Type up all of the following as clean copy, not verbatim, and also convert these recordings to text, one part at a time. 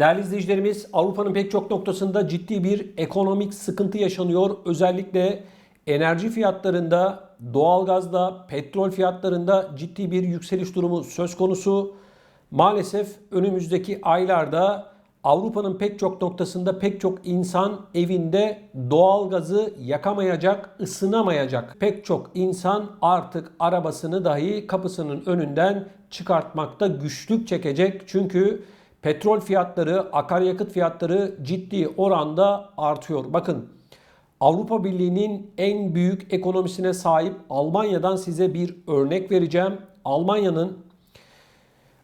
Değerli izleyicilerimiz, Avrupa'nın pek çok noktasında ciddi bir ekonomik sıkıntı yaşanıyor. Özellikle enerji fiyatlarında, doğalgazda, petrol fiyatlarında ciddi bir yükseliş durumu söz konusu. Maalesef önümüzdeki aylarda Avrupa'nın pek çok noktasında pek çok insan evinde doğalgazı yakamayacak, ısınamayacak. Pek çok insan artık arabasını dahi kapısının önünden çıkartmakta güçlük çekecek. Çünkü petrol fiyatları, akaryakıt fiyatları ciddi oranda artıyor. Bakın, Avrupa Birliği'nin en büyük ekonomisine sahip Almanya'dan size bir örnek vereceğim. Almanya'nın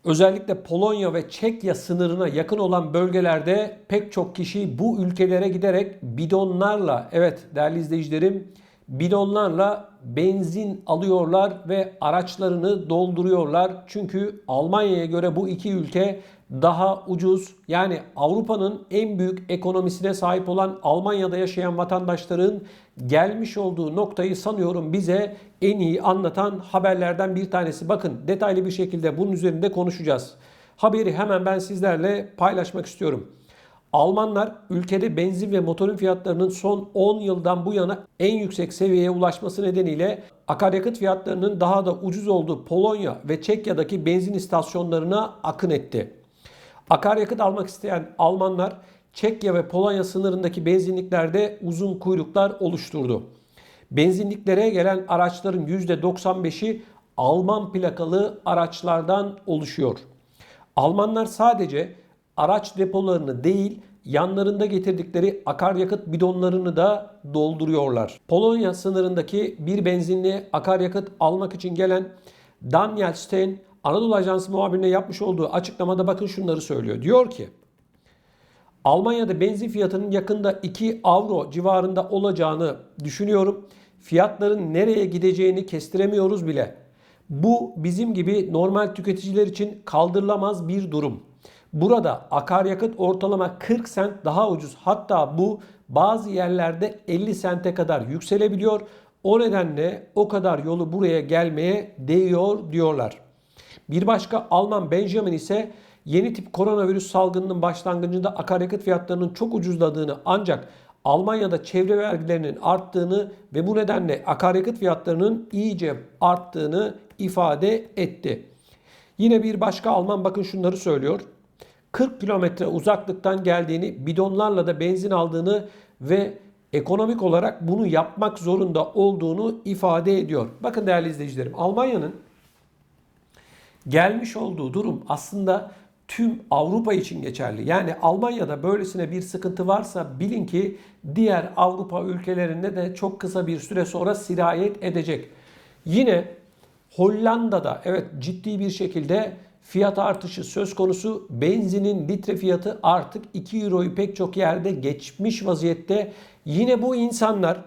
özellikle Polonya ve Çekya sınırına yakın olan bölgelerde pek çok kişi bu ülkelere giderek bidonlarla, evet değerli izleyicilerim, bidonlarla benzin alıyorlar ve araçlarını dolduruyorlar. Çünkü Almanya'ya göre bu iki ülke daha ucuz. Yani Avrupa'nın en büyük ekonomisine sahip olan Almanya'da yaşayan vatandaşların gelmiş olduğu noktayı sanıyorum bize en iyi anlatan haberlerden bir tanesi. Bakın, detaylı bir şekilde bunun üzerinde konuşacağız. Haberi hemen ben sizlerle paylaşmak istiyorum. Almanlar ülkede benzin ve motorun fiyatlarının son 10 yıldan bu yana en yüksek seviyeye ulaşması nedeniyle akaryakıt fiyatlarının daha da ucuz olduğu Polonya ve Çekya'daki benzin istasyonlarına akın etti. Akaryakıt almak isteyen Almanlar Çekya ve Polonya sınırındaki benzinliklerde uzun kuyruklar oluşturdu. Benzinliklere gelen araçların %95'i Alman plakalı araçlardan oluşuyor. Almanlar sadece araç depolarını değil, yanlarında getirdikleri akaryakıt bidonlarını da dolduruyorlar. Polonya sınırındaki bir benzinliğe akaryakıt almak için gelen Daniel Stein, Anadolu Ajansı muhabirine yapmış olduğu açıklamada bakın şunları söylüyor. Diyor ki, Almanya'da benzin fiyatının yakında 2 avro civarında olacağını düşünüyorum. Fiyatların nereye gideceğini kestiremiyoruz bile. Bu bizim gibi normal tüketiciler için kaldırılamaz bir durum. Burada akaryakıt ortalama 40 sent daha ucuz. Hatta bu bazı yerlerde 50 sente kadar yükselebiliyor. O nedenle o kadar yolu buraya gelmeye değiyor diyorlar. Bir başka Alman Benjamin ise yeni tip koronavirüs salgınının başlangıcında akaryakıt fiyatlarının çok ucuzladığını, ancak Almanya'da çevre vergilerinin arttığını ve bu nedenle akaryakıt fiyatlarının iyice arttığını ifade etti. Yine bir başka Alman bakın şunları söylüyor. 40 kilometre uzaklıktan geldiğini, bidonlarla da benzin aldığını ve ekonomik olarak bunu yapmak zorunda olduğunu ifade ediyor. Bakın değerli izleyicilerim, Almanya'nın gelmiş olduğu durum aslında tüm Avrupa için geçerli. Yani Almanya'da böylesine bir sıkıntı varsa bilin ki diğer Avrupa ülkelerinde de çok kısa bir süre sonra sirayet edecek. Yine Hollanda'da evet ciddi bir şekilde fiyat artışı söz konusu. Benzinin litre fiyatı artık 2 euroyu pek çok yerde geçmiş vaziyette. Yine bu insanlar,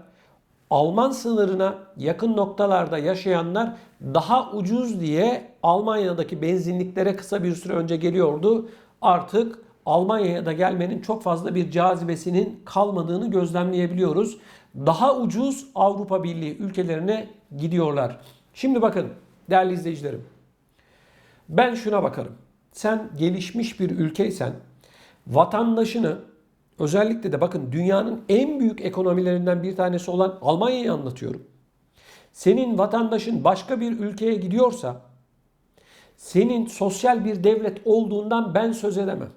Alman sınırına yakın noktalarda yaşayanlar daha ucuz diye Almanya'daki benzinliklere kısa bir süre önce geliyordu. Artık Almanya'ya da gelmenin çok fazla bir cazibesinin kalmadığını gözlemleyebiliyoruz. Daha ucuz Avrupa Birliği ülkelerine gidiyorlar. Şimdi bakın değerli izleyicilerim, ben şuna bakarım. Sen gelişmiş bir ülkeysen vatandaşını, özellikle de bakın dünyanın en büyük ekonomilerinden bir tanesi olan Almanya'yı anlatıyorum. Senin vatandaşın başka bir ülkeye gidiyorsa senin sosyal bir devlet olduğundan ben söz edemem.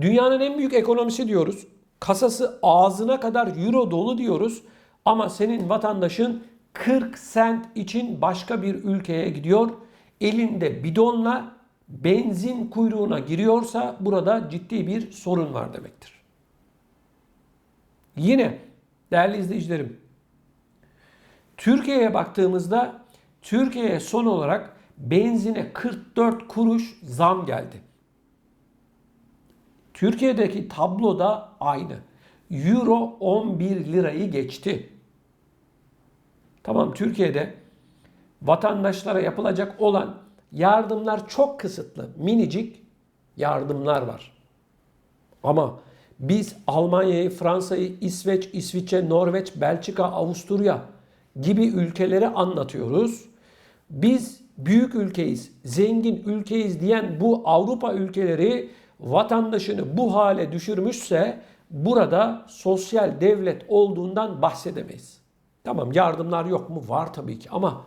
Dünyanın en büyük ekonomisi diyoruz. Kasası ağzına kadar euro dolu diyoruz. Ama senin vatandaşın 40 sent için başka bir ülkeye gidiyor. Elinde bidonla benzin kuyruğuna giriyorsa burada ciddi bir sorun var demektir. Yine değerli izleyicilerim, Türkiye'ye baktığımızda Türkiye'ye son olarak benzine 44 kuruş zam geldi. Türkiye'deki tablo da aynı. Euro 11 lirayı geçti. Tamam, Türkiye'de vatandaşlara yapılacak olan yardımlar çok kısıtlı. Minicik yardımlar var. Ama biz Almanya'yı, Fransa'yı, İsveç, İsviçre, Norveç, Belçika, Avusturya gibi ülkeleri anlatıyoruz. Biz büyük ülkeyiz, zengin ülkeyiz diyen bu Avrupa ülkeleri vatandaşını bu hale düşürmüşse burada sosyal devlet olduğundan bahsedemeyiz. Tamam, yardımlar yok mu? Var tabii ki, ama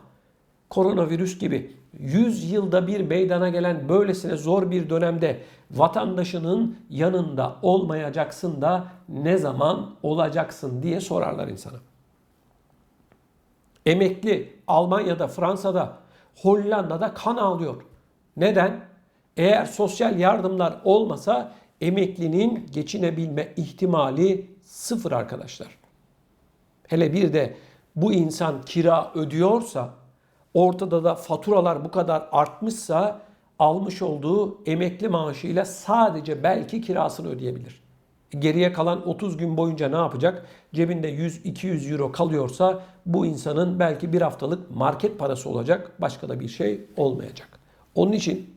koronavirüs gibi 100 yılda bir meydana gelen böylesine zor bir dönemde vatandaşının yanında olmayacaksın da ne zaman olacaksın diye sorarlar insana. Emekli Almanya'da, Fransa'da, Hollanda'da kan ağlıyor. Neden? Eğer sosyal yardımlar olmasa emeklinin geçinebilme ihtimali sıfır arkadaşlar. Hele bir de bu insan kira ödüyorsa, ortada da faturalar bu kadar artmışsa almış olduğu emekli maaşıyla sadece belki kirasını ödeyebilir. Geriye kalan 30 gün boyunca ne yapacak? Cebinde 100-200 euro kalıyorsa bu insanın belki bir haftalık market parası olacak. Başka da bir şey olmayacak. Onun için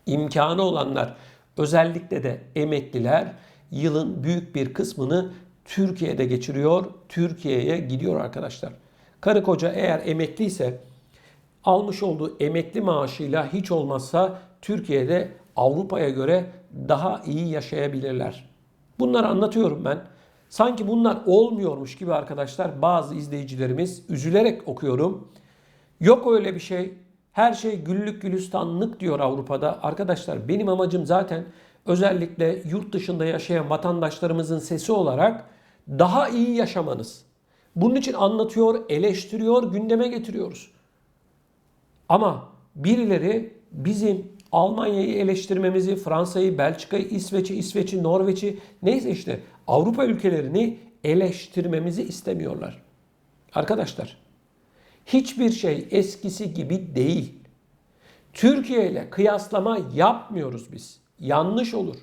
imkanı olanlar, özellikle de emekliler, yılın büyük bir kısmını Türkiye'de geçiriyor. Türkiye'ye gidiyor arkadaşlar. Karı koca eğer emekliyse almış olduğu emekli maaşıyla hiç olmazsa Türkiye'de Avrupa'ya göre daha iyi yaşayabilirler. Bunları anlatıyorum ben. Sanki bunlar olmuyormuş gibi arkadaşlar, bazı izleyicilerimiz, üzülerek okuyorum. Yok öyle bir şey. Her şey güllük gülistanlık diyor Avrupa'da. Arkadaşlar, benim amacım zaten özellikle yurt dışında yaşayan vatandaşlarımızın sesi olarak daha iyi yaşamanız. Bunun için anlatıyor, eleştiriyor, gündeme getiriyoruz. Ama birileri bizim Almanya'yı eleştirmemizi, Fransa'yı, Belçika'yı, İsveç'i, Norveç'i, neyse işte Avrupa ülkelerini eleştirmemizi istemiyorlar. Arkadaşlar, hiçbir şey eskisi gibi değil. Türkiye ile kıyaslama yapmıyoruz biz. Yanlış olur.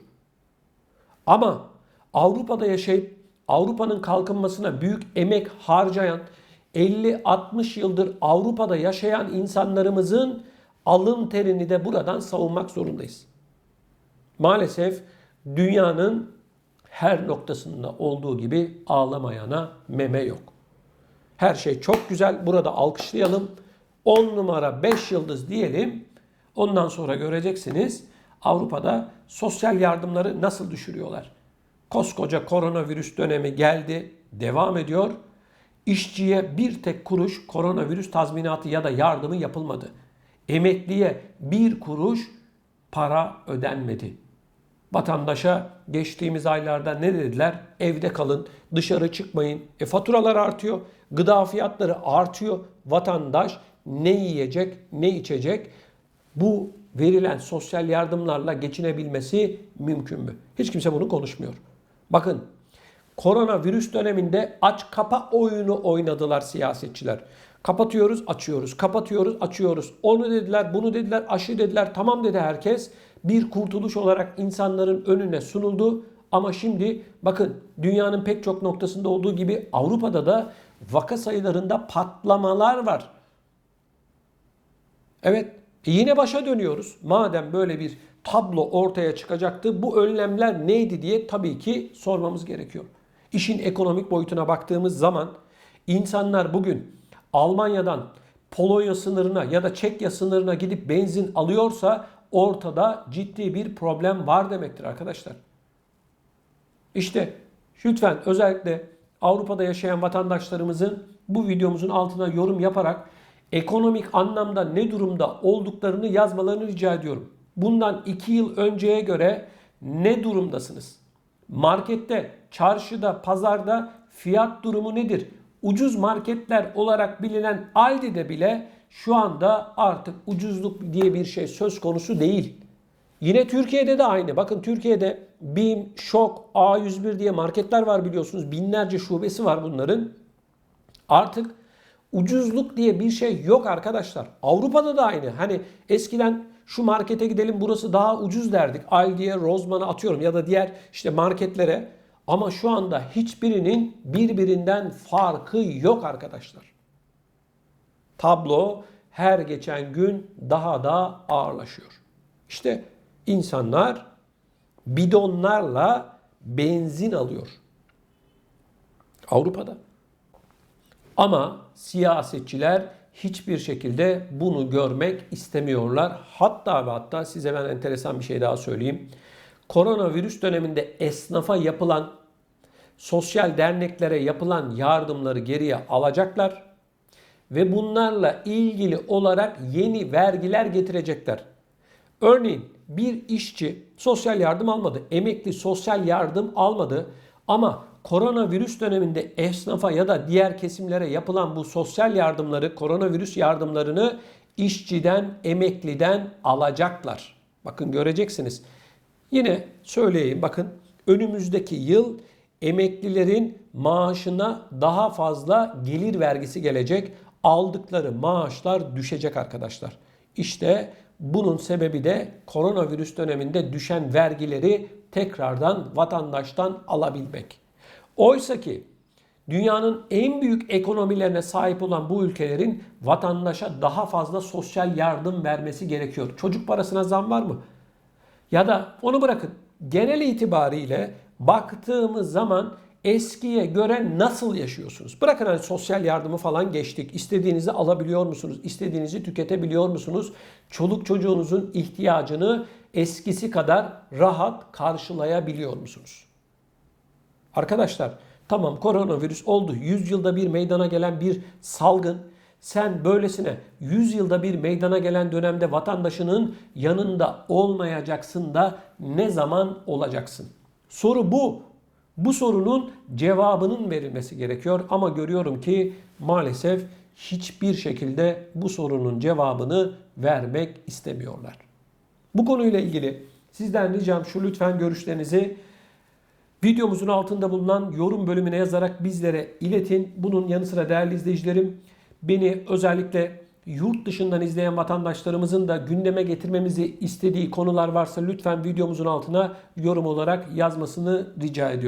Ama Avrupa'da yaşayıp Avrupa'nın kalkınmasına büyük emek harcayan, 50-60 yıldır Avrupa'da yaşayan insanlarımızın alın terini de buradan savunmak zorundayız. Maalesef dünyanın her noktasında olduğu gibi ağlamayana meme yok. Her şey çok güzel, burada alkışlayalım. 10 numara 5 yıldız diyelim. Ondan sonra göreceksiniz Avrupa'da sosyal yardımları nasıl düşürüyorlar. Koskoca koronavirüs dönemi geldi, devam ediyor. İşçiye bir tek kuruş koronavirüs tazminatı ya da yardımı yapılmadı. Emekliye bir kuruş para ödenmedi. Vatandaşa geçtiğimiz aylarda ne dediler? Evde kalın, dışarı çıkmayın. Faturalar artıyor, gıda fiyatları artıyor. Vatandaş ne yiyecek, ne içecek? Bu verilen sosyal yardımlarla geçinebilmesi mümkün mü? Hiç kimse bunu konuşmuyor. Bakın, koronavirüs döneminde aç kapa oyunu oynadılar siyasetçiler. Kapatıyoruz, açıyoruz, kapatıyoruz, açıyoruz. Onu dediler, bunu dediler, aşı dediler. Tamam dedi herkes. Bir kurtuluş olarak insanların önüne sunuldu. Ama şimdi bakın, dünyanın pek çok noktasında olduğu gibi Avrupa'da da vaka sayılarında patlamalar var. Evet, yine başa dönüyoruz. Madem böyle bir tablo ortaya çıkacaktı, bu önlemler neydi diye tabii ki sormamız gerekiyor. İşin ekonomik boyutuna baktığımız zaman insanlar bugün Almanya'dan Polonya sınırına ya da Çekya sınırına gidip benzin alıyorsa ortada ciddi bir problem var demektir arkadaşlar. İşte lütfen özellikle Avrupa'da yaşayan vatandaşlarımızın bu videomuzun altına yorum yaparak ekonomik anlamda ne durumda olduklarını yazmalarını rica ediyorum. Bundan 2 yıl önceye göre ne durumdasınız? Markette, çarşıda, pazarda fiyat durumu nedir? Ucuz marketler olarak bilinen Aldi'de bile şu anda artık ucuzluk diye bir şey söz konusu değil. Yine Türkiye'de de aynı. Bakın, Türkiye'de BİM, Şok, A101 diye marketler var biliyorsunuz. Binlerce şubesi var bunların. Artık ucuzluk diye bir şey yok arkadaşlar. Avrupa'da da aynı. Hani eskiden şu markete gidelim burası daha ucuz derdik. Aldi'ye, Rossmann'a atıyorum ya da diğer işte marketlere. Ama şu anda hiçbirinin birbirinden farkı yok arkadaşlar. Tablo her geçen gün daha da ağırlaşıyor. İşte insanlar bidonlarla benzin alıyor. Avrupa'da. Ama siyasetçiler hiçbir şekilde bunu görmek istemiyorlar. Hatta ve hatta size ben enteresan bir şey daha söyleyeyim. koronavirüs döneminde esnafa yapılan, sosyal derneklere yapılan yardımları geriye alacaklar ve bunlarla ilgili olarak yeni vergiler getirecekler. Örneğin bir işçi sosyal yardım almadı, emekli sosyal yardım almadı ama koronavirüs döneminde esnafa ya da diğer kesimlere yapılan bu sosyal yardımları, koronavirüs yardımlarını işçiden, emekliden alacaklar. Bakın göreceksiniz. Yine söyleyeyim, bakın önümüzdeki yıl emeklilerin maaşına daha fazla gelir vergisi gelecek. Aldıkları maaşlar düşecek arkadaşlar. İşte bunun sebebi de koronavirüs döneminde düşen vergileri tekrardan vatandaştan alabilmek. Oysa ki dünyanın en büyük ekonomilerine sahip olan bu ülkelerin vatandaşa daha fazla sosyal yardım vermesi gerekiyor. Çocuk parasına zam var mı? Ya da onu bırakın. Genel itibariyle baktığımız zaman eskiye göre nasıl yaşıyorsunuz? Bırakın hani sosyal yardımı falan geçtik. İstediğinizi alabiliyor musunuz? İstediğinizi tüketebiliyor musunuz? Çoluk çocuğunuzun ihtiyacını eskisi kadar rahat karşılayabiliyor musunuz? Arkadaşlar tamam, koronavirüs oldu. 100 yılda bir meydana gelen bir salgın. Sen böylesine 100 yılda bir meydana gelen dönemde vatandaşının yanında olmayacaksın da ne zaman olacaksın? Soru bu. Bu sorunun cevabının verilmesi gerekiyor ama görüyorum ki maalesef hiçbir şekilde bu sorunun cevabını vermek istemiyorlar. Bu konuyla ilgili sizden ricam şu: lütfen görüşlerinizi videomuzun altında bulunan yorum bölümüne yazarak bizlere iletin. Bunun yanı sıra değerli izleyicilerim, beni özellikle yurt dışından izleyen vatandaşlarımızın da gündeme getirmemizi istediği konular varsa lütfen videomuzun altına yorum olarak yazmasını rica ediyorum.